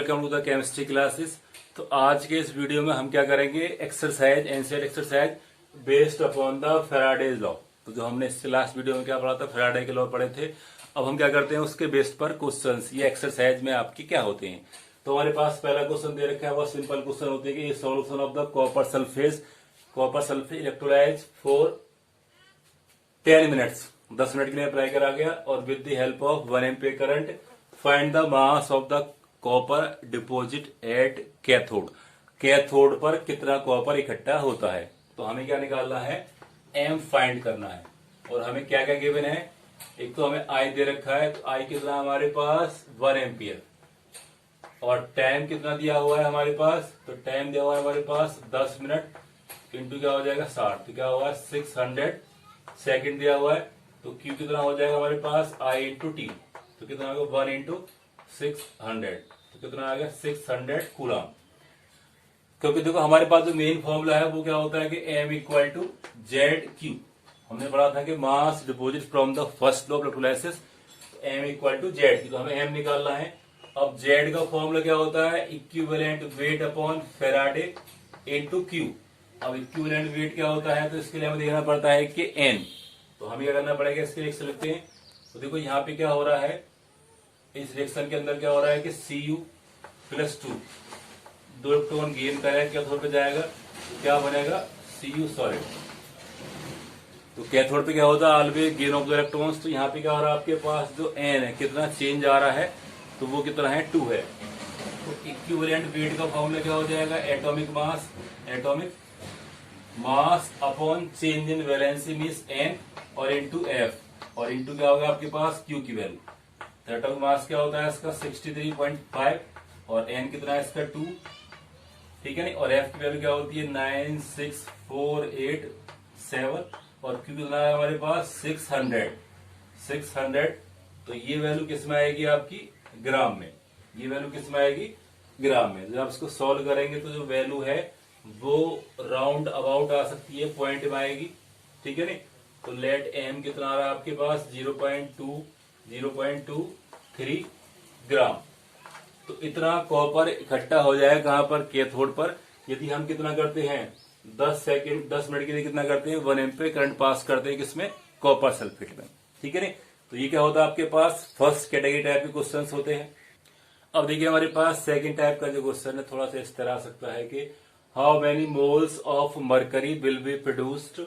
Welcome to the chemistry classes. तो आज के इस वीडियो में हम क्या करेंगे, exercise NCERT exercise based upon the Faraday's law. तो जो हमने इससे लास्ट वीडियो में क्या पढ़ा था, फैराडे के लॉ पढ़े थे। अब हम क्या करते हैं, उसके बेस्ड पर क्वेश्चंस ये एक्सरसाइज में आपकी क्या होते हैं। तो हमारे पास पहला क्वेश्चन दे रखा है, वो सिंपल क्वेश्चन होते हैं कि solution of the copper sulphate electrolysed for 10 minutes, 10 minute के लिए अप्लाई करा गया, और with the help of 1 ampere current find the mass of the copper deposit at cathode पर कितना कॉपर इकट्ठा होता है। तो हमें क्या निकालना है, एम फाइंड करना है। और हमें क्या क्या गिवन है, एक तो हमें आई दे रखा है, तो आई कितना हमारे पास 1 एम्पियर, और टाइम कितना दिया हुआ है हमारे पास, तो टाइम दिया हुआ है हमारे पास 10 मिनट इंटू क्या हो जाएगा 60, तो क्या होगा 600 सेकेंड दिया हुआ है। तो क्यू कितना हो जाएगा हमारे पास आई इंटू टी, तो कितना होगा 1 इंटू 600, तो कितना आ गया 600 कूलम। क्योंकि देखो हमारे पास जो मेन फॉर्मूला है वो क्या होता है कि M equal to Z Q. हमने पढ़ा था कि mass deposit from the first law of electrolysis, M equal to Z Q. तो हमें एम निकालना है। अब जेड का फॉर्मूला क्या होता है, equivalent weight upon Faraday into Q. अब इक्विवेलेंट वेट क्या होता है, तो इसके लिए हमें देखना पड़ता है कि एन। तो हमें क्या करना पड़ेगा, इसके लिए लिखते हैं। तो देखो यहाँ पे क्या हो रहा है, इस रिएक्शन के अंदर क्या हो रहा है कि Cu + 2 दो इलेक्ट्रॉन गेन करेगा, कैथोड पे जाएगा, तो क्या बनेगा Cu सॉलिड। तो कैथोड पे क्या होता है, always gain of the electrons. तो यहाँ पे क्या हो रहा है, आपके पास जो N है कितना चेंज आ रहा है, तो वो कितना है 2 है। तो इक्विवेलेंट वेट का फॉर्मूला क्या हो जाएगा, atomic mass upon change in valency means N और इंटू F, और इंटू क्या होगा आपके पास Q की वैल्यू। एटॉमिक मास क्या होता है इसका 63.5, और N कितना है इसका 2, ठीक है नहीं। और F की वैल्यू क्या होती है 96487, और Q कितना है हमारे पास 600। तो ये वैल्यू किस में आएगी आपकी, ग्राम में। ये वैल्यू किस में आएगी, ग्राम में। जब आप इसको सॉल्व करेंगे तो जो वैल्यू है वो राउंड अबाउट आ सकती है, पॉइंट में आएगी, ठीक है नहीं। तो लेट M कितना आ रहा है आपके पास 0.23 ग्राम। तो इतना कॉपर इकट्ठा हो जाए कहां पर, कैथोड पर। यदि हम कितना करते हैं 10 मिनट के लिए कितना करते हैं, 1 एम्पीयर करंट पास करते हैं किसमें, कॉपर सल्फेट में, ठीक है नहीं। तो ये क्या होता है आपके पास फर्स्ट कैटेगरी टाइप के क्वेश्चन होते हैं। अब देखिए हमारे पास सेकंड टाइप का जो क्वेश्चन है थोड़ा सा इस तरह आ सकता है कि how many moles of mercury will be produced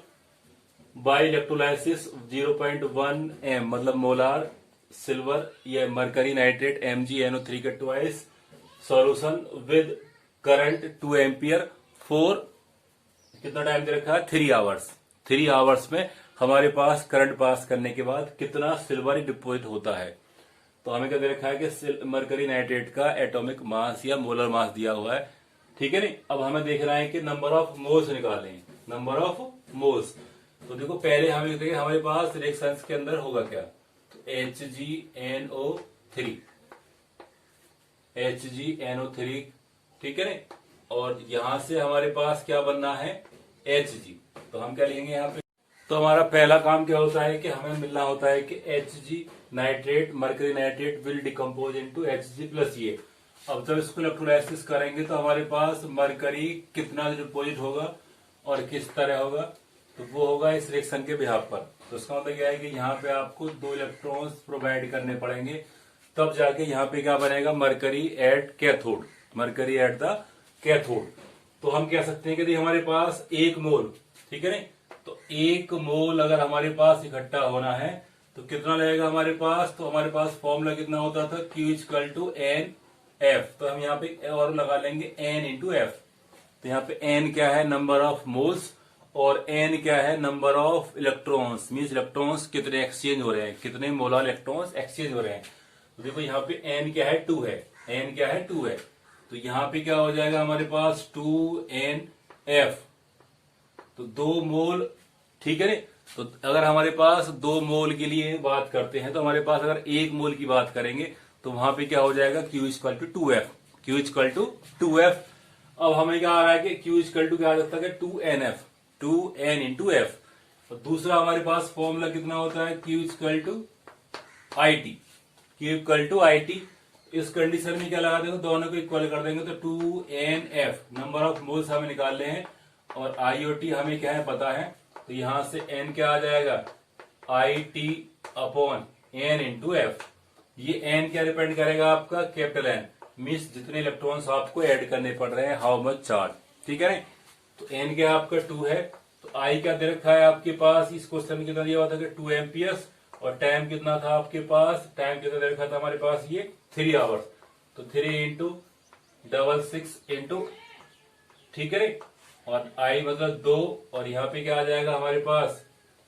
by electrolysis 0.1 m, मतलब मोलार सिल्वर या मरकरी नाइट्रेट MgNO3 का twice solution with current 2 ampere for कितना टाइम दे रखा है 3 आवर्स। 3 आवर्स में हमारे पास करंट पास करने के बाद कितना सिल्वर डिपोजिट होता है। तो हमें क्या दे रखा है कि मरकरी नाइट्रेट का एटॉमिक मास या मोलर मास दिया हुआ है, ठीक है नहीं। अब हमें देखना है कि नंबर ऑफ मोल्स निकालें, नंबर ऑफ मोल्स। तो देखो पहले हमें देखिए हमारे पास रिएक्शंस के अंदर होगा क्या, तो HgNO3, ठीक है ना। और यहां से हमारे पास क्या बनना है Hg, तो हम क्या लिखेंगे यहाँ पे। तो हमारा पहला काम क्या होता है कि हमें मिलना होता है कि Hg nitrate, mercury nitrate will decompose into Hg plus ये। अब जब इसको इलेक्ट्रोलाइसिस करेंगे तो हमारे पास मरकरी कितना डिपोजिट होगा और किस तरह होगा, तो वो होगा इस रिएक्शन के बिहाफ पर। तो इसका मतलब क्या है कि यहाँ पे आपको 2 इलेक्ट्रॉन्स प्रोवाइड करने पड़ेंगे, तब जाके यहाँ पे क्या बनेगा, mercury at cathode, mercury at the cathode. तो हम कह सकते हैं कि हमारे पास 1 मोल, ठीक है नहीं। तो 1 मोल अगर हमारे पास इकट्ठा होना है तो कितना लगेगा हमारे पास, तो हमारे पास फॉर्मूला कितना होता था Q = NF। तो हम यहाँ पे और लगा लेंगे N × F। तो यहाँ पे N क्या है, नंबर ऑफ मोल्स, और N क्या है, number of electrons, means electrons कितने एक्सचेंज हो रहे हैं, कितने मोलर इलेक्ट्रॉन्स एक्सचेंज हो रहे हैं। तो देखो यहाँ पे N क्या है 2 है, N क्या है 2 है। तो यहाँ पे क्या हो जाएगा हमारे पास 2NF, तो 2 मोल, ठीक है। तो अगर हमारे पास 2 मोल के लिए बात करते हैं, तो हमारे पास अगर 1 मोल की बात करेंगे तो वहां पे क्या हो जाएगा Q = 2F, Q = 2F। अब हमें क्या आ रहा है कि Q = क्या आ सकता है 2NF, 2N × F। और दूसरा हमारे पास फॉर्मूला कितना होता है Q = IT, Q = IT। इस कंडीशन में क्या लगा देंगे, दोनों को इक्वल कर देंगे तो 2NF नंबर ऑफ मोल्स हमें निकालने हैं और IOT हमें क्या है पता है, तो यहां से N क्या आ जाएगा IT upon N into F. ये N क्या डिपेंड करेगा आपका कैपिटल N, मीन्स जितने इलेक्ट्रॉन्स आपको ऐड करने पड़ रहे हैं, हाउ मच चार्ज, ठीक है ना। तो N क्या आपका 2 है, तो I क्या दे रखा है आपके पास, इस क्वेश्चन में कितना दिया हुआ था कि 2 एम्पियर्स, और टाइम कितना था आपके पास, टाइम कितना दे रखा था हमारे पास ये 3 आवर्स, तो 3 इंटू 66 इंटू, ठीक है, और I मतलब 2, और यहाँ पे क्या आ जाएगा हमारे पास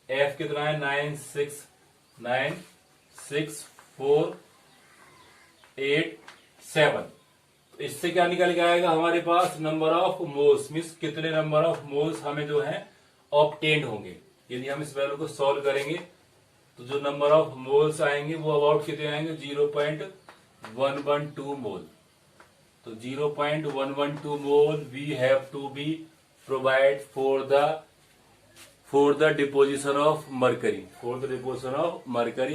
F कितना है 9696487। तो इससे क्या निकल के आएगा हमारे पास नंबर ऑफ मोल्स, मीन्स कितने नंबर ऑफ मोल्स हमें जो है ऑब्टेन्ड होंगे। यदि हम इस वैल्यू को सॉल्व करेंगे तो जो नंबर ऑफ मोल्स आएंगे वो अबाउट कितने आएंगे 0.112 मोल। तो 0.112 mole we have to be provide for the deposition of mercury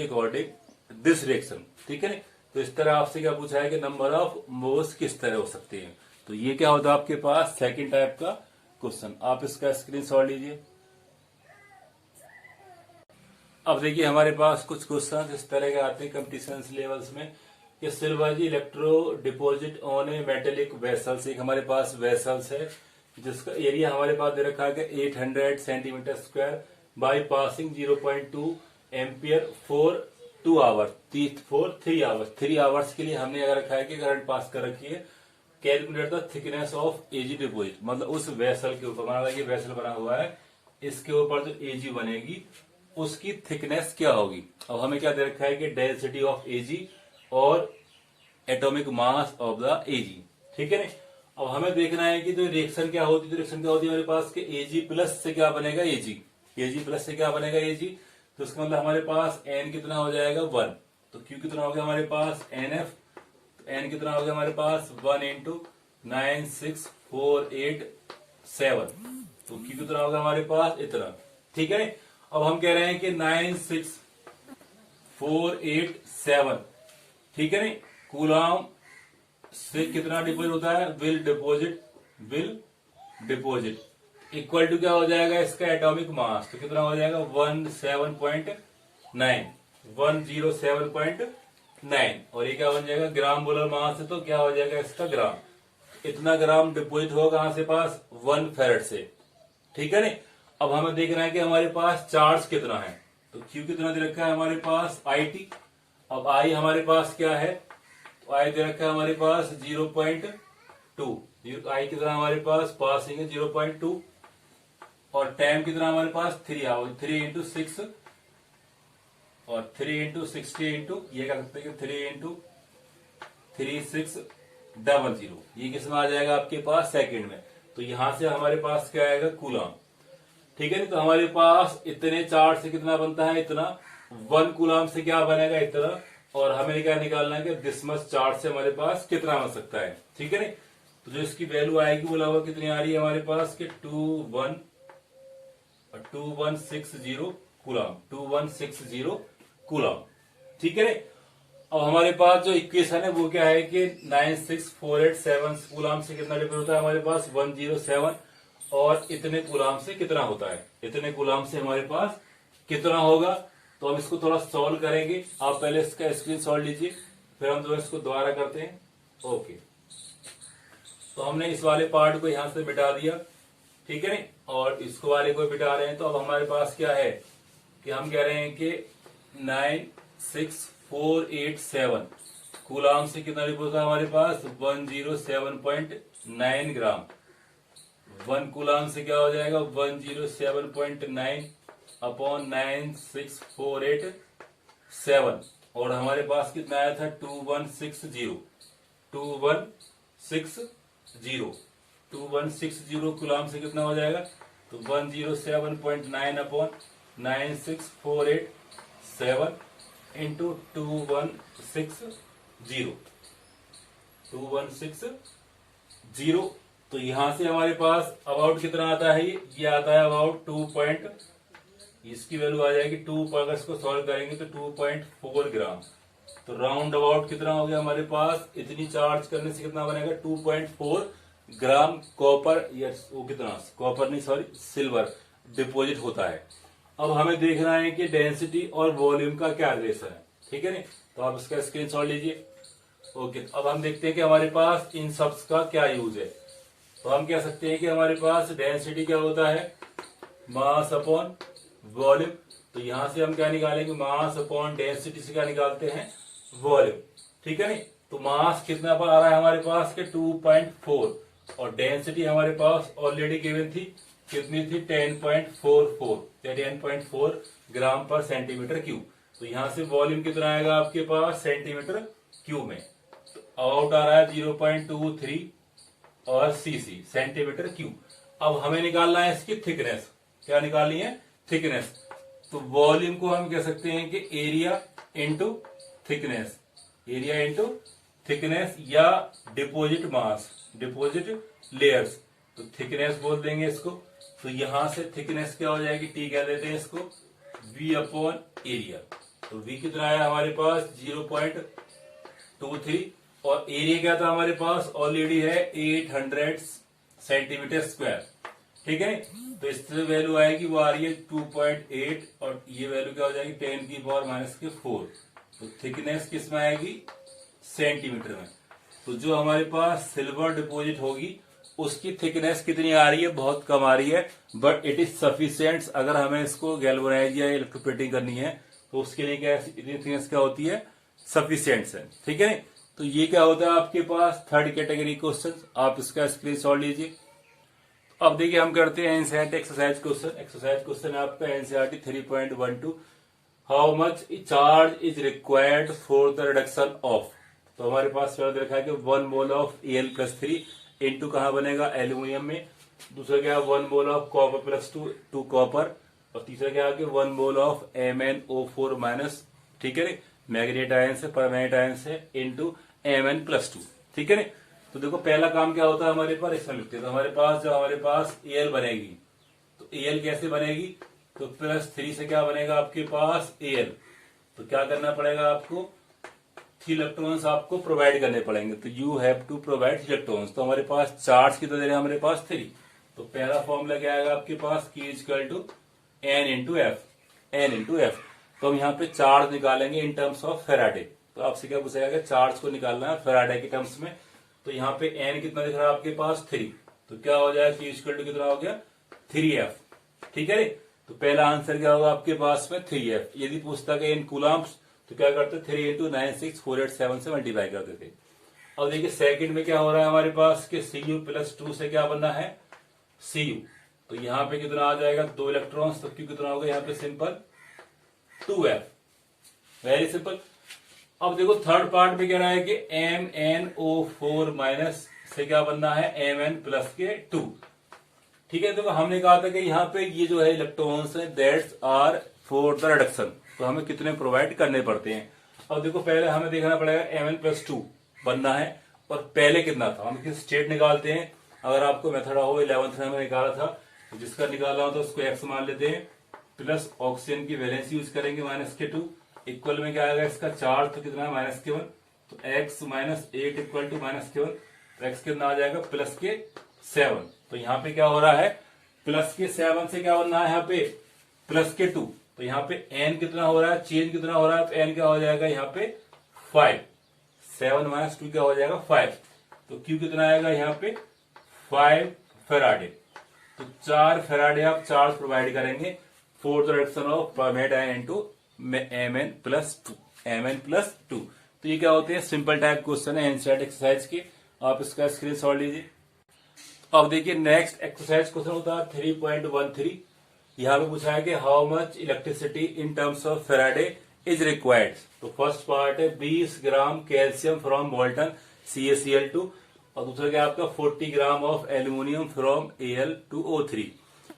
according this reaction, ठीक है ना। तो इस तरह आपसे क्या पूछा है कि नंबर ऑफ मोल्स किस तरह हो सकते हैं, तो ये क्या होता है आपके पास सेकंड टाइप का क्वेश्चन। आप इसका स्क्रीनशॉट लीजिए। अब देखिए हमारे पास कुछ क्वेश्चन इस तरह के आते हैं कंपटीशन लेवल्स में कि सिल्वर जी electrodeposit on a metallic vessels. एक हमारे पास वेसल्स है जिसका एरिया हमारे पास दे रखा है 800 centimetre square by passing 0.2 ampere for 2 hours, 3 hours. 3 hours के लिए हमने अगर रखा है कि करंट पास कर रखी है। Calculate the thickness of AG deposit, मतलब उस वेसल के ऊपर, मान लीजिए वेसल बना हुआ है, इसके ऊपर जो एजी बनेगी उसकी थिकनेस क्या होगी। अब हमें क्या दे रखा है कि डेंसिटी ऑफ एजी और एटॉमिक मास ऑफ द एजी, ठीक है ना। अब हमें देखना है कि जो रिएक्शन क्या होती है, रिएक्शन क्या होती है हमारे पास कि एजी प्लस से क्या बनेगा एजी, एजी प्लस से क्या बनेगा एजी। तो इसका मतलब हमारे पास एन कितना हो जाएगा 1, तो क्यू कितना हो गया हमारे पास NF, तो एन कितना हो गया हमारे पास 1 इंटू 96487, तो क्यू कितना होगा हमारे पास इतना, ठीक है। अब हम कह रहे हैं कि 96487, ठीक है ना, कूलम से कितना डिपोजिट होता है, विल डिपोजिट इक्वल टू क्या हो जाएगा इसका एटॉमिक मास, तो कितना हो जाएगा 107.9 और ये क्या बन जाएगा ग्राम मोलर मास है, तो क्या हो जाएगा इसका ग्राम। इतना ग्राम डिपोजिट होगा कहां से पास 1 फेरेड से, ठीक है ना। अब हमें देखना है कि हमारे पास चार्ज कितना है, तो Q कितना दे रखा है हमारे पास IT। अब I हमारे पास क्या है, तो I दे रखा है हमारे पास 0.2, I कितना हमारे पास पासिंग है 0.2, और टाइम कितना हमारे पास 3 आवर, 3 इंटू 6 और 3 इंटू 60 इंटू ये क्या करते हैं 3 इंटू 3600, ये किसमें आ जाएगा आपके पास सेकंड में। तो यहां से हमारे पास क्या आएगा कूलम, ठीक है। तो हमारे पास इतने चार्ज से कितना बनता है इतना, 1 कूलम से क्या बनेगा इतना, और हमें क्या निकालना है कि दिस मच चार्ज से हमारे पास कितना बन सकता है, ठीक है। तो जो इसकी वैल्यू आएगी वो लगभग कितनी आ रही है हमारे पास कि 2160 कूलम, 2160 कूलम, ठीक है। अब हमारे पास जो इक्वेशन है वो क्या है कि 96487 कूलम से कितना डिपेंड होता है हमारे पास 107, और इतने कूलम से कितना होता है, इतने कूलम से हमारे पास कितना होगा। तो हम इसको थोड़ा सॉल्व करेंगे। आप पहले इसका स्क्रीनशॉट लीजिए, फिर हम जो इसको दोबारा करते हैं। ओके, तो हमने इस वाले पार्ट को यहां से मिटा दिया, ठीक है, और इसको वाले को मिटा रहे हैं। तो अब हमारे पास क्या है कि हम कह रहे हैं कि 96487 कूलम से कितना डिपोजिट है हमारे पास 107.9 ग्राम। 1 कूलम से क्या हो जाएगा 107.9 अपॉन 96487, और हमारे पास कितना आया था 2160 कूलम से कितना हो जाएगा, तो 107.9 अपॉन 96487 इंटू 2160। तो यहां से हमारे पास अबाउट कितना आता है, ये आता है अबाउट 2 इसकी वैल्यू आ जाएगी 2, अगर इसको सॉल्व करेंगे तो 2.4 ग्राम, तो राउंड अबाउट कितना हो गया हमारे पास, इतनी चार्ज करने से कितना बनेगा 2.4 ग्राम कॉपर, या वो कितना कॉपर नहीं सॉरी सिल्वर डिपोजिट होता है। अब हमें देखना है कि डेंसिटी और वॉल्यूम का क्या रिलेशन है, ठीक है नहीं। तो आप इसका स्क्रीनशॉट लीजिए। ओके, अब हम देखते हैं कि हमारे पास इन शब्द का क्या यूज है। तो हम कह सकते हैं कि हमारे पास डेंसिटी क्या होता है, मास अपॉन वॉल्यूम। तो यहां से हम क्या निकालेंगे, मास अपॉन डेंसिटी से क्या निकालते हैं, वॉल्यूम, ठीक है नहीं। तो मास कितना पर आ रहा है हमारे पास के 2.4 और डेंसिटी हमारे पास ऑलरेडी गिवन थी, कितनी थी 10.44 या 10.4 ग्राम पर सेंटीमीटर क्यूब। तो यहां से वॉल्यूम कितना आएगा आपके पास सेंटीमीटर क्यूब में, तो आउट आ रहा है 0.23 और सीसी सेंटीमीटर क्यूब। अब हमें निकालना है इसकी थिकनेस, क्या निकालनी है, थिकनेस। तो वॉल्यूम को हम कह सकते हैं कि area into thickness, area into thickness या डिपोजिट मास, डिपोजिट लेयर्स, तो थिकनेस बोल देंगे इसको। तो यहां से थिकनेस क्या हो जाएगी, टी कह देते हैं इसको, V अपॉन एरिया। तो V कितना है हमारे पास 0.23 और एरिया क्या था हमारे पास ऑलरेडी है 800 सेंटीमीटर स्क्वायर, ठीक है। तो इससे वैल्यू आएगी वो आ रही है 2.8 और ये वैल्यू क्या हो जाएगी 10 की पावर माइनस के 4। तो थिकनेस किस में आएगी, सेंटीमीटर में। तो जो हमारे पास सिल्वर डिपॉजिट होगी उसकी थिकनेस कितनी आ रही है, बहुत कम आ रही है, बट इट इज सफिशिएंट। अगर हमें इसको गैल्वेनाइज या इलेक्ट्रोप्लेटिंग करनी है तो उसके लिए क्या इतनी थिकनेस क्या होती है, सफिशिएंट है, ठीक है। तो ये क्या होता है आपके पास थर्ड कैटेगरी क्वेश्चन, आप इसका स्क्रीनशॉट लीजिए। अब देखिए हम करते हैं NCERT exercise question. Exercise question है आपका NCERT 3.12, how much charge is required for the reduction of. तो हमारे पास क्या रखा है कि 1 मोल ऑफ Al+3 इंटू कहाँ बनेगा, एल्यूमिनियम में। दूसरा क्या है 1 मोल ऑफ कॉपर +2 कॉपर, और तीसरा क्या है 1 मोल ऑफ MnO4-, ठीक है, मैग्नेट आयन से परमैंगनेट आयन से इंटू Mn+2, ठीक है। तो देखो पहला काम क्या होता है हमारे पास, इसमें लिखते हैं। तो हमारे पास जब हमारे पास Al बनेगी तो Al कैसे बनेगी, तो +3 से क्या बनेगा आपके पास Al। तो क्या करना पड़ेगा आपको, 3 इलेक्ट्रॉन्स आपको प्रोवाइड करने पड़ेंगे। तो you have to provide electrons. तो हमारे पास चार्ज कितना दे रहे हैं हमारे पास 3। तो पहला फॉर्मूला क्या आएगा आपके पास, Q = N × F, N × F। तो हम यहाँ पे चार्ज निकालेंगे इन टर्म्स ऑफ फेराडे। तो आपसे क्या पूछेगा कि चार्ज को निकालना है फेराडे के टर्म्स में। तो यहाँ पे N कितना दिख रहा है आपके पास 3, तो क्या हो जाएगा Q = कितना हो गया 3F, ठीक है। तो पहला आंसर क्या होगा आपके पास में 3F। यदि पूछता है इन कूलम्स तो क्या करते 3 × 96487 से मल्टीप्लाई करते थे। अब देखिए सेकंड में क्या हो रहा है हमारे पास कि Cu+2 से क्या बनना है Cu। तो यहाँ पे कितना आ जाएगा 2 इलेक्ट्रॉन्स, तो Q कितना होगा यहाँ पे सिंपल 2F, वेरी सिंपल। अब देखो थर्ड पार्ट में कह रहा है कि MnO4- से क्या बनना है Mn+2, ठीक है। देखो हमने कहा था कि यहाँ पे ये जो है इलेक्ट्रॉन्स है that's are for the reduction, तो हमें कितने प्रोवाइड करने पड़ते हैं। अब देखो पहले हमें देखना पड़ेगा Mn+2 बनना है, और पहले कितना था, हम किस स्टेट निकालते हैं। अगर आपको मेथड हो 11th में हमें निकाला था, तो जिसका निकाला हो तो उसको x मान लेते हैं, प्लस ऑक्सीजन की वैलेंस यूज करेंगे -2, इक्वल में क्या आएगा इसका चार्ज तो कितना है -1, तो x - 8 = -1, तो x कितना आ जाएगा +7। तो यहाँ पे क्या हो रहा है +7 से क्या बनना है यहाँ पे +2। तो यहाँ पे n कितना हो रहा है, चेंज कितना हो रहा है, तो n क्या हो जाएगा यहाँ पे 5, 7 - 2 क्या हो जाएगा 5। तो Q कितना आएगा यहाँ पे 5 फेराडे। तो 4 फेराडे आप चार्ज प्रोवाइड करेंगे for the reduction of permanganate ion into Mn+2, Mn+2। तो ये क्या होते हैं, सिंपल टाइप क्वेश्चन है एनसीईआरटी एक्सरसाइज के, आप इसका स्क्रीनशॉट लीजिए। अब देखिए नेक्स्ट एक्सरसाइज क्वेश्चन होता है 3.13। यहाँ पे पूछा है कि how much electricity in terms of Faraday is required. तो फर्स्ट पार्ट है 20 ग्राम कैल्शियम फ्रॉम मोल्टन CaCl2, और दूसरा क्या आपका 40 gram of aluminium from Al2O3।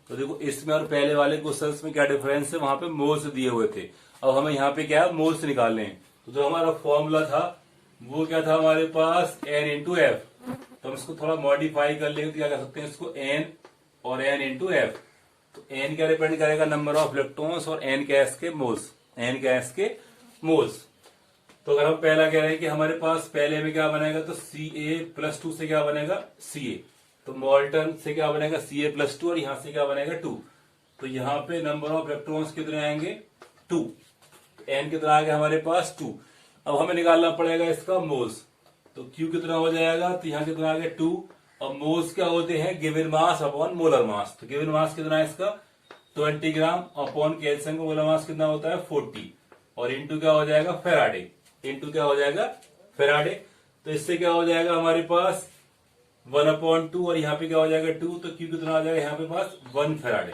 तो देखो इसमें और पहले वाले क्वेश्चन में क्या डिफरेंस है, वहां पे मोल्स दिए हुए थे, अब हमें यहाँ पे क्या मोल्स निकालने हैं। तो जो हमारा फॉर्मूला था वो क्या था हमारे पास N × F। तो हम इसको थोड़ा मॉडिफाई कर लेंगे, तो क्या कर सकते हैं इसको N और N × F। तो N क्या डिपेंड करेगा नंबर ऑफ इलेक्ट्रॉन्स, और N क्या इसके मोल्स, N क्या इसके मोल्स। तो अगर हम पहला कह रहे हैं कि हमारे पास पहले में क्या बनेगा, तो Ca+2 से क्या बनेगा Ca, तो मोल्टन से क्या बनेगा Ca+2 और यहां से क्या बनेगा 2। तो यहाँ पे नंबर ऑफ इलेक्ट्रॉन्स कितने आएंगे 2, एन कितना आ गया हमारे पास 2। अब हमें निकालना पड़ेगा इसका मोल्स, तो Q कितना हो जाएगा, तो यहाँ कितना आ गया 2, और मोल्स क्या होते हैं given mass upon molar mass. तो गिवन मास कितना है इसका 20 ग्राम, अपॉन कैल्शियम का मोलर मास कितना होता है 40, और इंटू क्या हो जाएगा फेराडे, इंटू क्या हो जाएगा फेराडे। तो इससे क्या हो जाएगा हमारे पास 1/2, और यहाँ पे क्या हो जाएगा 2, तो Q कितना हो जाएगा यहाँ पे पास 1 फेराडे।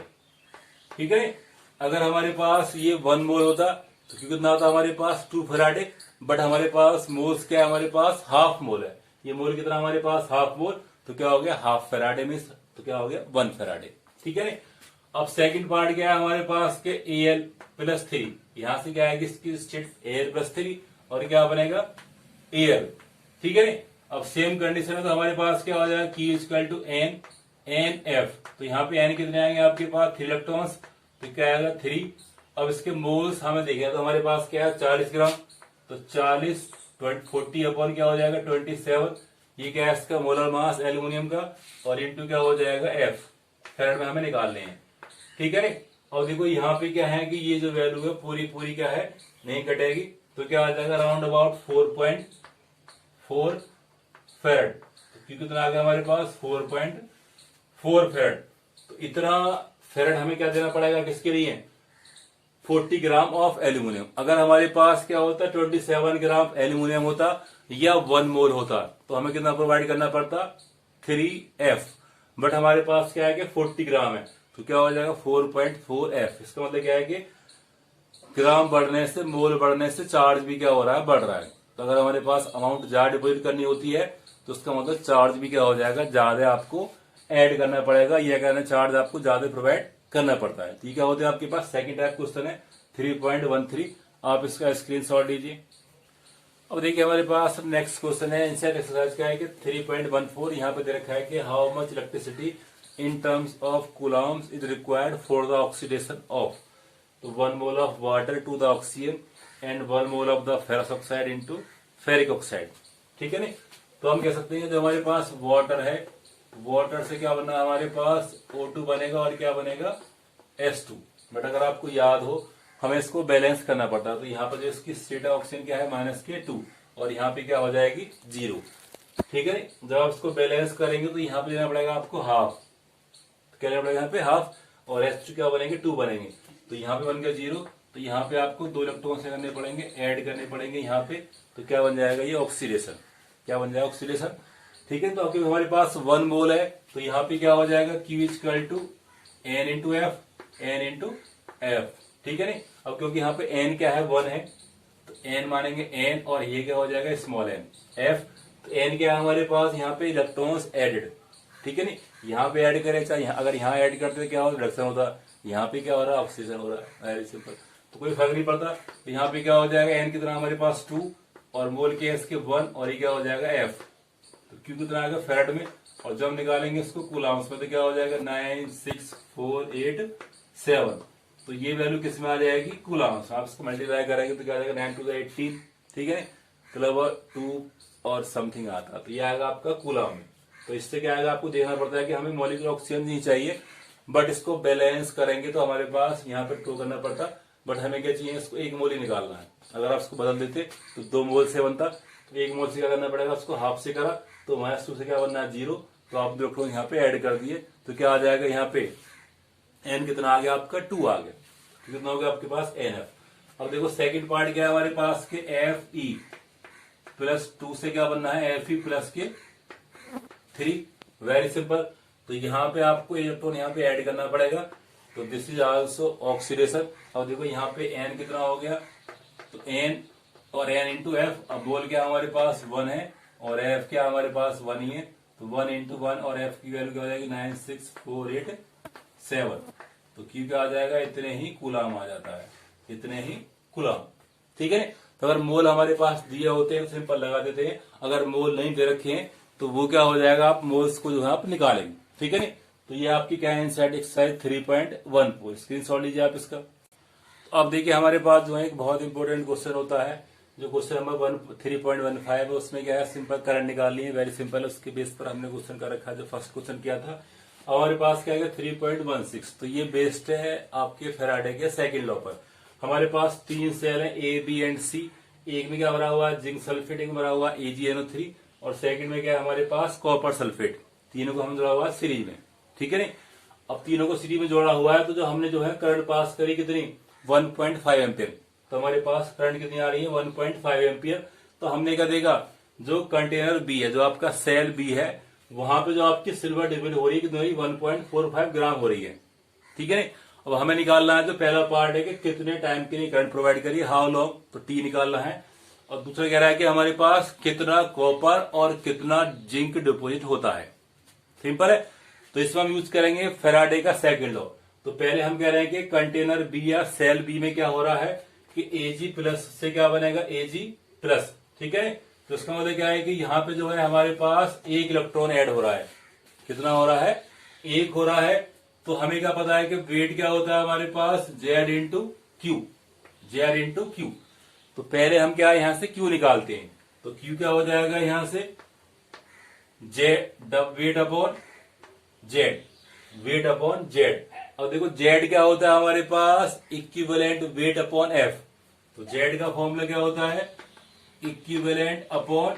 ठीक है, अगर हमारे पास ये 1 मोल होता तो Q कितना होता हमारे पास 2 फेराडे, बट हमारे पास मोल्स क्या है, हमारे पास हाफ मोल है। ये मोल कितना हमारे पास हाफ मोल, तो क्या हो गया हाफ फेराडे में, तो क्या हो गया 1 फेराडे। ठीक है, अब सेकंड पार्ट क्या है हमारे पास के Al+3, यहां से क्या आएगी इसकी स्टेट Al+3, और क्या बनेगा Al। ठीक है, अब सेम कंडीशन है तो हमारे पास क्या हो जाएगा Q = NF, तो यहाँ पे N कितने आएंगे आपके पास 3 इलेक्ट्रॉन्स, तो क्या आएगा 3। अब इसके मोल्स हमें देखें तो हमारे पास क्या है 40 ग्राम, तो 40 अपॉन क्या हो जाएगा 27, ये क्या है इसका मोलर मास एल्यूमिनियम का, और इंटू क्या हो जाएगा F, फेरेड में हमें निकालने हैं। ठीक है, और देखो यहाँ पे क्या है कि ये जो वैल्यू है पूरी पूरी क्या है नहीं कटेगी, तो क्या आ जाएगा अराउंड अबाउट 4.4 फेरेड। तो कितना आ गया हमारे पास 4.4 फेरेड। तो इतना फेरेड हमें क्या देना पड़ेगा किसके लिए 40 ग्राम ऑफ एल्यूमिनियम। अगर हमारे पास क्या होता 27 ग्राम एल्यूमिनियम होता या 1 मोल होता तो हमें कितना प्रोवाइड करना पड़ता 3F, बट हमारे पास क्या है कि 40 ग्राम है, तो क्या हो जाएगा 4.4F। इसका मतलब क्या है कि ग्राम बढ़ने से मोल बढ़ने से चार्ज भी क्या हो रहा है बढ़ रहा है। तो अगर हमारे पास अमाउंट ज्यादा डिपॉजिट करनी होती है तो उसका मतलब चार्ज भी क्या हो जाएगा ज्यादा आपको ऐड करना पड़ेगा, यह कहना चार्ज आपको ज्यादा प्रोवाइड करना पड़ता है। ठीक है, होते हैं आपके पास सेकंड टाइप क्वेश्चन है 3.13, आप इसका स्क्रीनशॉट लीजिए। अब देखिए हमारे पास नेक्स्ट क्वेश्चन है इनसेट एक्सरसाइज का है कि 3.14, यहाँ पे दे रखा है कि how much electricity in terms of coulombs is required for the oxidation of 1 mole of water to the oxygen and 1 mole of the ferrous oxide into ferric oxide. ठीक है, नहीं तो हम कह सकते हैं जो हमारे पास वाटर है, वाटर से क्या बनना हमारे पास O2 बनेगा और क्या बनेगा S2। बट अगर आपको याद हो हमें इसको बैलेंस करना पड़ता है, तो यहाँ पर जो इसकी स्टेट ऑफ ऑक्सीजन क्या है -2, और यहाँ पे क्या हो जाएगी 0। ठीक है, जब आप इसको बैलेंस करेंगे तो यहाँ पे देना पड़ेगा आपको हाफ, तो क्या लेना पड़ेगा यहाँ पे हाफ, और S2 क्या बनेंगे 2 बनेंगे, तो यहाँ पे बन गया 0। तो यहाँ पे आपको 2 इलेक्ट्रॉन से करने पड़ेंगे, ऐड करने पड़ेंगे यहाँ पे, तो क्या बन जाएगा ये ऑक्सीडेशन, क्या बन जाएगा ऑक्सीडेशन। ठीक है, तो आपके हमारे पास 1 मोल है, तो यहाँ पे क्या हो जाएगा Q = N × F, N × F। ठीक है, नहीं अब क्योंकि यहाँ पे N क्या है 1 है, तो N मानेंगे N, और ये क्या हो जाएगा स्मॉल n F। तो N क्या है हमारे पास यहाँ पे इलेक्ट्रॉन्स एडेड। ठीक है, नहीं यहाँ पे ऐड करें चाहे अगर यहाँ ऐड करते क्या हो रिडक्शन होता, यहाँ पे क्या हो रहा है ऑक्सीजन हो रहा है, वेरी सिंपल, तो कोई फर्क नहीं पड़ता। तो यहाँ पे क्या हो जाएगा N कितना हमारे पास 2, और मोल के इसके 1, और ये क्या हो जाएगा F। तो Q कितना आएगा फेरेड में, और जब निकालेंगे इसको कूलम्स में तो क्या हो जाएगा 96487। तो ये वैल्यू किस में आ जाएगी कूलम्स, आप इसको मल्टीप्लाई करेंगे तो क्या आ जाएगा 9 × 18। ठीक है, मतलब 2 और समथिंग आता, तो ये आएगा आपका कूलम में। तो इससे क्या आएगा आपको देखना पड़ता है कि हमें मॉलिक्यूलर ऑक्सीजन नहीं चाहिए, बट इसको बैलेंस करेंगे तो हमारे पास यहाँ पे 2 करना पड़ता, बट हमें क्या चाहिए इसको 1 मोल ही निकालना है। अगर आप इसको बदल देते तो 2 मोल से बनता, तो 1 मोल से क्या करना पड़ेगा उसको हाफ से करा, तो -2 से क्या बनना है 0। तो आप इलेक्ट्रॉन यहाँ पे ऐड कर दिए, तो क्या आ जाएगा यहाँ पे N कितना आ गया आपका 2 आ गया, तो कितना हो गया आपके पास NF। अब देखो सेकंड पार्ट क्या है हमारे पास के Fe+2 से क्या बनना है Fe+3, वेरी सिंपल। तो यहाँ पे आपको इलेक्ट्रॉन यहाँ पे ऐड करना पड़ेगा, तो दिस इज आल्सो ऑक्सीडेशन। अब देखो यहाँ पे N कितना हो गया, तो N और N × F। अब बोल क्या हमारे पास 1 है, और F क्या हमारे पास 1 ही है, तो 1 × 1, और F की वैल्यू क्या हो जाएगी 96487। तो Q क्या आ जाएगा इतने ही कूलम आ जाता है, इतने ही कूलम। ठीक है, तो अगर मोल हमारे पास दिए होते हैं तो सिंपल लगा देते हैं, अगर मोल नहीं दे रखे हैं तो वो क्या हो जाएगा आप मोल्स को जो है आप निकालेंगे। ठीक है, नहीं तो ये आपकी क्या है इनसाइड एक्सरसाइज 3.14, स्क्रीनशॉट लीजिए आप इसका। तो अब देखिए हमारे पास जो है एक बहुत इंपॉर्टेंट क्वेश्चन होता है जो क्वेश्चन नंबर 3.15 है उसमें क्या है, सिंपल करंट निकालनी है, वेरी सिंपल। उसके बेस पर हमने क्वेश्चन कर रखा है, जो फर्स्ट क्वेश्चन किया था। हमारे पास क्या है 3.16, तो ये बेस्ड है आपके फैराडे के सेकंड लॉ पर। हमारे पास 3 सेल है ए बी एंड सी। एक में क्या भरा हुआ है जिंक सल्फेट, एक भरा हुआ AgNO3, और सेकंड में क्या है हमारे पास कॉपर सल्फेट। तीनों को हम जोड़ा हुआ है सीरीज में, ठीक है नहीं। अब तीनों को सीरीज में जोड़ा हुआ है, तो जो हमने जो है करंट पास करी कितनी 1.5 एम्पियर, तो हमारे पास करंट कितनी आ रही है 1.5 एम्पियर। तो हमने क्या देखा, जो कंटेनर बी है, जो आपका सेल बी है, वहां पे जो आपकी सिल्वर डिविड हो रही है कितनी 1.45 ग्राम हो रही है, ठीक है नहीं। अब हमें निकालना है, जो पहला पार्ट है कि कितने टाइम के लिए करंट प्रोवाइड करिए, हाउ लॉन्ग, तो टी निकालना है। और दूसरा कह रहा है कि हमारे पास कितना कॉपर और कितना जिंक डिपोजिट होता है। सिंपल है। तो इसमें हम यूज करेंगे फैराडे का सेकंड लॉ। तो पहले हम कह रहे हैं कि कंटेनर बी या सेल बी में क्या हो रहा है कि Ag प्लस से क्या बनेगा Ag प्लस, ठीक है। तो इसका मतलब क्या है कि यहाँ पे जो है हमारे पास एक इलेक्ट्रॉन ऐड हो रहा है। कितना हो रहा है, एक हो रहा है। तो हमें क्या पता है कि वेट क्या होता है हमारे पास Z into Q, Z into Q. तो पहले हम क्या यहां से Q निकालते हैं, तो Q क्या हो जाएगा यहां से weight upon Z, weight upon Z. अब देखो जेड क्या होता है हमारे पास इक्विवेलेंट वेट अपॉन एफ। तो जेड का फॉर्मूला क्या होता है equivalent upon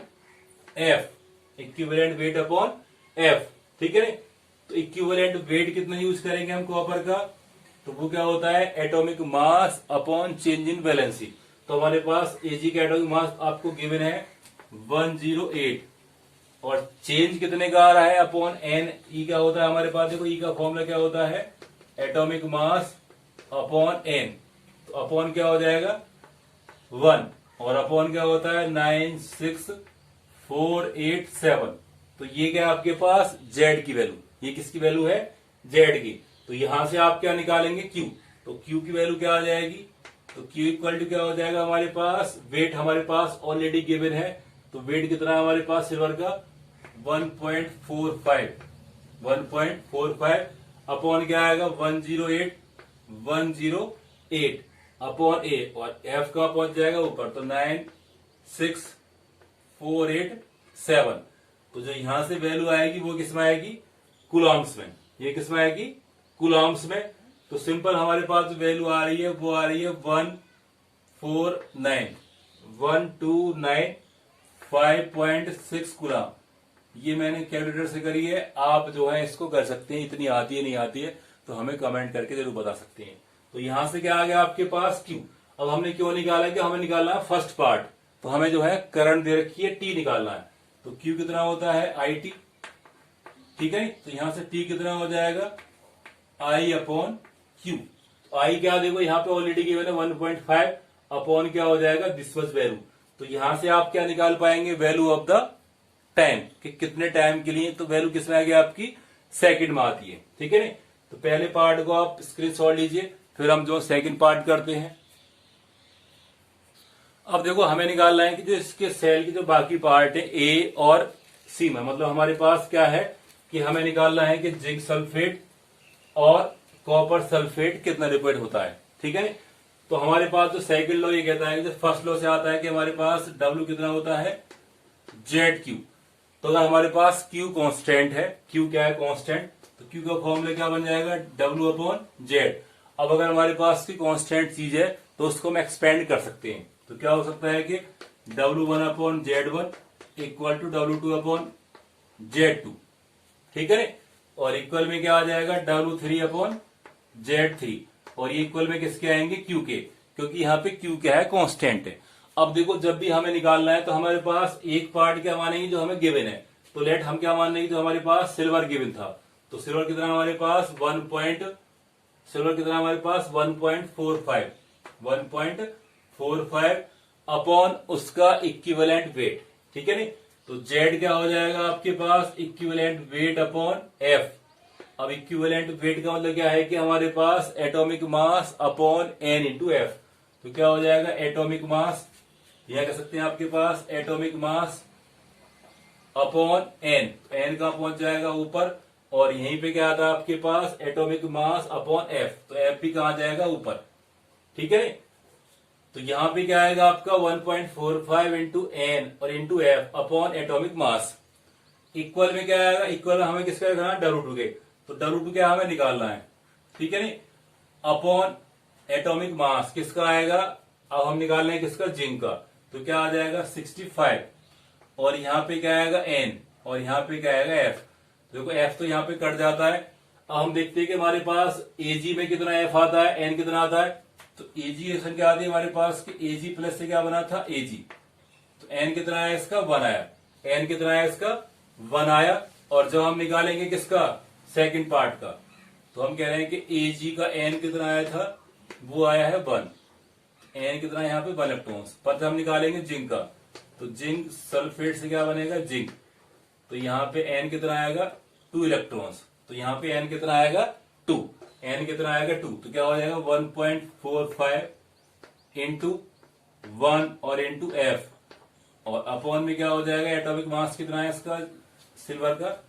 F, equivalent weight upon F, ठीक है। तो इक्विवेलेंट वेट कितना यूज करेंगे हम कॉपर का, तो वो क्या होता है atomic mass upon change in valency. तो हमारे पास Ag का एटॉमिक मास आपको गिवन है 108, और चेंज कितने का आ रहा है अपॉन एन। ई क्या होता है हमारे पास, देखो ई का फॉर्मूला क्या होता है एटॉमिक मास अपॉन एन। तो अपॉन क्या हो जाएगा 1, और अपॉन क्या होता है 96487। तो ये क्या आपके पास जेड की वैल्यू, ये किसकी वैल्यू है जेड की। तो यहां से आप क्या निकालेंगे क्यू, तो क्यू की वैल्यू क्या आ जाएगी, तो क्यू इक्वल टू क्या हो जाएगा हमारे पास, वेट हमारे पास ऑलरेडी गिवन है। तो वेट कितना है हमारे पास सिल्वर का 1.45, 1.45 अपॉन क्या आएगा 108 अपॉन ए, और एफ का पहुंच जाएगा ऊपर, तो 96487। तो जो यहां से वैल्यू आएगी वो किसमें आएगी कूलॉम्स में, ये किसमें आएगी कूलॉम्स में। तो सिंपल हमारे पास जो वैल्यू आ रही है वो आ रही है 149,5.6 कूलॉम। ये मैंने कैलकुलेटर से करी है, आप जो है इसको कर सकते हैं, इतनी आती है नहीं आती है तो हमें कमेंट करके जरूर बता सकते हैं। तो यहां से क्या आ गया आपके पास क्यू। अब हमने क्यों निकाला है कि हमें निकालना है फर्स्ट पार्ट, तो हमें जो है करंट दे रखी है टी निकालना है। तो क्यू कितना होता है IT, ठीक है। तो यहां से टी कितना हो जाएगा I अपॉन क्यू। आई क्या देखो यहाँ पे ऑलरेडी गिवन है 1.5 अपॉन क्या हो जाएगा दिस वाज वैल्यू। तो यहां से आप क्या निकाल पाएंगे वैल्यू ऑफ द टाइम, कि कितने टाइम के लिए, तो वैल्यू किसमें आ गया आपकी सेकंड में आती है, ठीक है नहीं। तो पहले पार्ट को आप स्क्रीनशॉट लीजिए, फिर हम जो सेकंड पार्ट करते हैं। अब देखो हमें निकालना है कि जो इसके सेल की जो बाकी पार्ट है ए और सी में, मतलब हमारे पास क्या है कि हमें निकालना है कि जिंक सल्फेट और कॉपर सल्फेट कितना डिपोजिट होता है, ठीक है। तो हमारे पास जो सेकंड लॉ ये कहता है कि फर्स्ट लॉ से आता है कि हमारे पास W कितना होता है ZQ। तो अगर हमारे पास Q कांस्टेंट है, Q क्या है कांस्टेंट, तो Q का फॉर्मूला क्या बन जाएगा W अपॉन Z। अब अगर हमारे पास की कांस्टेंट चीज है तो उसको हम एक्सपेंड कर सकते हैं। तो क्या हो सकता है कि W1 upon Z1 equal to W2 upon Z2, ठीक है। और इक्वल में क्या आ जाएगा W3 अपॉन Z3, और ये इक्वल में किसके आएंगे Q के, क्योंकि यहाँ पे Q क्या है कांस्टेंट है। अब देखो जब भी हमें निकालना है तो हमारे पास एक पार्ट क्या मानेंगे जो हमें गिवन है, तो लेट हम क्या मान लेंगे जो हमारे पास सिल्वर गिवन था। तो सिल्वर कितना हमारे पास 1.45 अपॉन उसका इक्विवेलेंट वेट, ठीक है नहीं। तो Z क्या हो जाएगा आपके पास इक्विवेलेंट वेट अपॉन F। अब इक्विवेलेंट वेट का मतलब क्या है कि हमारे पास atomic mass upon N into F। तो क्या हो जाएगा एटॉमिक मास, यह कह सकते हैं आपके पास atomic mass upon N, N का पहुंच जाएगा ऊपर, और यहीं पे क्या आता है आपके पास एटॉमिक मास अपॉन F, तो F भी कहां जाएगा ऊपर, ठीक है। तो यहाँ पे क्या आएगा आपका 1.45 इंटू एन और into F upon atomic mass. Equal में क्या आएगा, इक्वल में हमें किसका रखना है, W2 के। तो W2 क्या हमें निकालना है, ठीक है नहीं, अपॉन एटॉमिक मास किसका आएगा, अब हम निकाल रहे हैं किसका, जिंक का। तो क्या आ जाएगा 65 और यहाँ पे क्या आएगा N और यहाँ पे क्या आएगा F। देखो F तो यहाँ पे कट जाता है। अब हम देखते हैं कि हमारे पास Ag में कितना F आता है, N कितना आता है। तो Ag एक्शन क्या आती है हमारे पास कि Ag प्लस से क्या बना था Ag। तो N कितना आया इसका 1 आया, N कितना आया इसका 1 आया। और जब हम निकालेंगे किसका, सेकंड पार्ट का, तो हम कह रहे हैं कि Ag का N कितना आया था, वो आया है 1। N कितना यहाँ पे 1 इलेक्ट्रॉन्स। पर हम निकालेंगे जिंक का, तो जिंक सल्फेट से क्या बनेगा, जिंक। तो यहाँ पे N कितना आएगा 2 इलेक्ट्रॉन्स। तो यहाँ पे N कितना आएगा 2, N कितना आएगा 2। तो क्या हो जाएगा 1.45 इंटू 1 और इंटू F और अपॉन में क्या हो जाएगा, एटॉमिक मास कितना है इसका सिल्वर का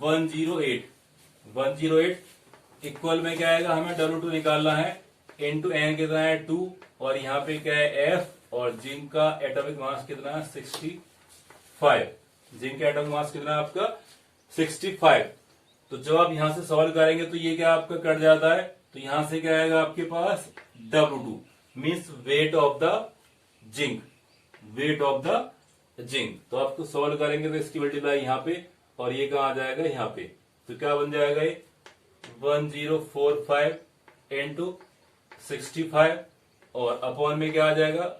108 इक्वल में क्या आएगा, हमें W2 निकालना है इंटू N कितना है 2 और यहाँ पे क्या है F और जिंक का एटॉमिक मास कितना है 65। जिंक का एटॉमिक मास कितना है आपका 65। तो जब आप यहां से सॉल्व करेंगे तो ये क्या आपका कट जाता है। तो यहां से क्या आएगा आपके पास W2 means weight of the zinc, weight of the zinc. तो आपको सॉल्व करेंगे तो इसकी मल्टीप्लाई यहाँ पे और ये कहा आ जाएगा यहाँ पे। तो क्या बन जाएगा ये 1045 इंटू 65 और अपॉन में क्या आ जाएगा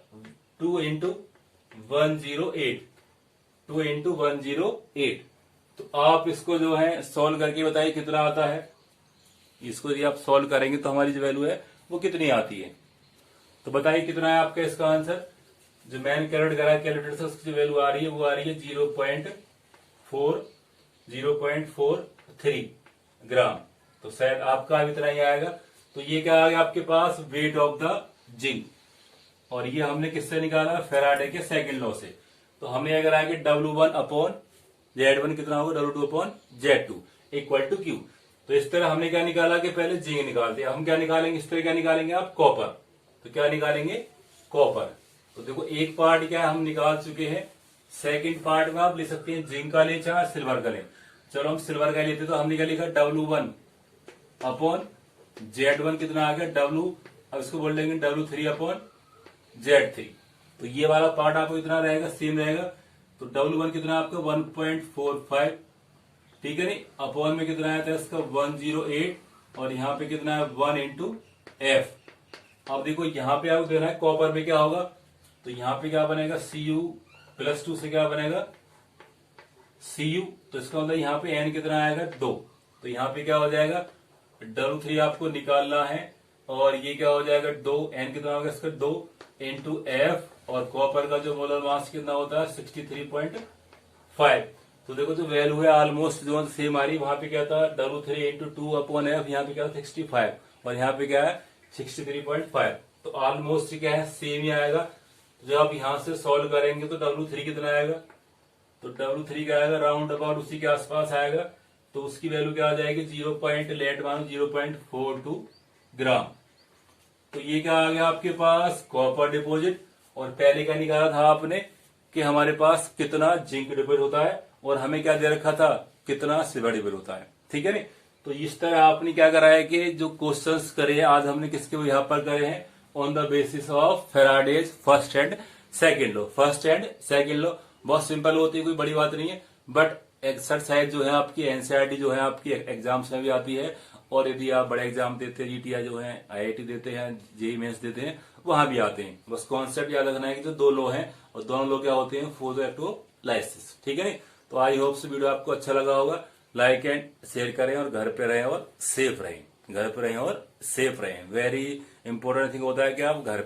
2 इंटू 108, 2 इंटू 108। तो आप इसको जो है सॉल्व करके बताइए कितना आता है। इसको यदि आप सॉल्व करेंगे तो हमारी जो वैल्यू है वो कितनी आती है। तो बताइए कितना है आपका इसका आंसर। जो मैंने कैलकुलेट करा है कैलकुलेटर से उसकी जो वैल्यू आ रही है वो आ रही है 0.43 ग्राम। तो शायद आपका भी इतना ही आएगा। तो ये क्या आ गया आपके पास वेट ऑफ द जिंक और ये हमने किससे निकाला, फेराडे के सेकंड लॉ से। तो हमें अगर आएगा W1 अपॉन Z1 कितना होगा W2 upon Z2 equal to Q। तो इस तरह हमने क्या निकाला कि पहले जिंक निकालते हैं, हम क्या निकालेंगे इस तरह क्या निकालेंगे आप कॉपर। तो क्या निकालेंगे कॉपर। तो देखो एक पार्ट क्या हम निकाल चुके हैं, सेकंड पार्ट में आप ले सकते हैं जिंक का ले चाहे सिल्वर का ले। चलो हम सिल्वर का लेते तो हमने क्या लिखा W1 अपॉन Z1 कितना आ गया W, अब इसको बोल देंगे W3 अपॉन Z3। तो ये वाला पार्ट आपको इतना रहेगा सेम रहेगा। तो W1 कितना आपका 1.45, ठीक है नहीं, अपॉन में कितना आया था इसका 108 और यहाँ पे कितना है 1 इंटू F। अब देखो यहाँ पे आपको देना है कॉपर में क्या होगा। तो यहाँ पे क्या बनेगा Cu+2 से क्या बनेगा Cu। तो इसका मतलब यहाँ पे N कितना आएगा 2। तो यहाँ पे क्या हो जाएगा W3 आपको निकालना है और ये क्या हो जाएगा 2, N कितना होगा इसका 2 इंटू F और कॉपर का जो मोलर मास कितना होता है 63.5। तो देखो जो वैल्यू है ऑलमोस्ट जो सेम आ रही, वहां पे क्या था W3 इंटू 2 अपॉन F, यहाँ पे क्या 65 और यहाँ पे क्या है 63.5। तो ऑलमोस्ट क्या है सेम ही आएगा। जब आप यहां से सॉल्व करेंगे तो W3 कितना आएगा, तो W3 क्या आएगा राउंड अबाउट उसी के आसपास आएगा। तो उसकी वैल्यू क्या आ जाएगी 0.42 ग्राम। तो ये क्या आ गया आपके पास कॉपर डिपॉजिट। और पहले क्या निकाला था आपने कि हमारे पास कितना जिंक डिपॉजिट होता है और हमें क्या दे रखा था कितना सिल्वर डिपॉजिट होता है, ठीक है नहीं। तो इस तरह आपने क्या करा है कि जो क्वेश्चंस करे हैं आज हमने किसके यहाँ पर करे हैं on the basis of Faraday's first and second law. First and second law बहुत सिंपल होती है, कोई बड़ी बात नहीं है। बट एक्सरसाइज जो है आपकी एनसीईआरटी जो है आपकी एग्जाम्स में भी आती है और यदि आप बड़े एग्जाम देते हैं जीटीआई जो है आईआईटी देते हैं जेईई मेंस देते हैं वहां भी आते हैं। बस कॉन्सेप्ट याद रखना है कि जो 2 लॉ हैं और दोनों लॉ क्या होते हैं फोटोइलेक्ट्रोलाइसिस, ठीक है नहीं। तो आई होप से वीडियो आपको अच्छा लगा होगा। लाइक एंड शेयर करें और घर पे रहें और सेफ रहें, घर पे रहें और सेफ रहें। वेरी इंपॉर्टेंट थिंग होता है कि आप घर पे